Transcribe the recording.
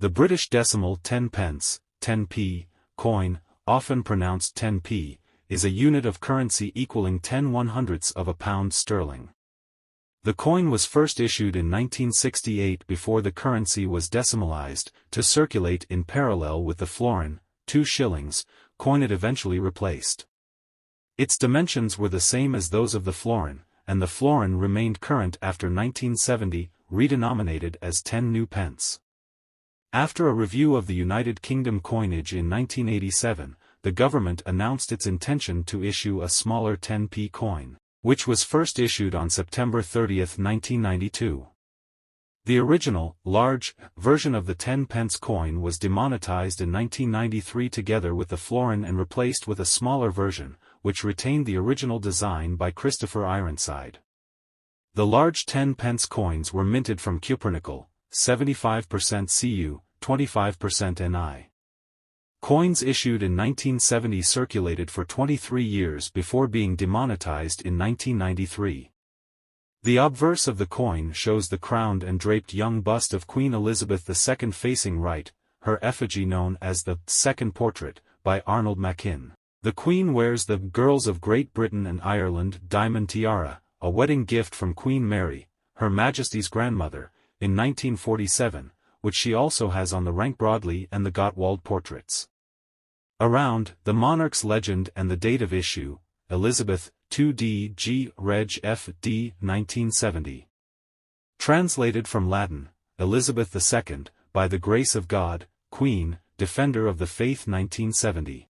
The British decimal 10 pence, 10p, coin, often pronounced 10p, is a unit of currency equaling 10/100ths of a pound sterling. The coin was first issued in 1968 before the currency was decimalized, to circulate in parallel with the florin, 2 shillings, coin it eventually replaced. Its dimensions were the same as those of the florin, and the florin remained current after 1970, redenominated as 10 new pence. After a review of the United Kingdom coinage in 1987, the government announced its intention to issue a smaller 10p coin, which was first issued on September 30, 1992. The original, large, version of the 10 pence coin was demonetized in 1993 together with the florin and replaced with a smaller version, which retained the original design by Christopher Ironside. The large 10 pence coins were minted from cupronickel, 75% Cu, 25% Ni. Coins issued in 1970 circulated for 23 years before being demonetized in 1993. The obverse of the coin shows the crowned and draped young bust of Queen Elizabeth II facing right, her effigy known as the Second Portrait, by Arnold Machin. The Queen wears the Girls of Great Britain and Ireland diamond tiara, a wedding gift from Queen Mary, Her Majesty's grandmother, in 1947, which she also has on the Rank Broadley and the Gottwald portraits. Around, the monarch's legend and the date of issue, Elizabeth, 2d G. Reg. F.D. 1970. Translated from Latin, Elizabeth II, by the grace of God, Queen, Defender of the Faith 1970.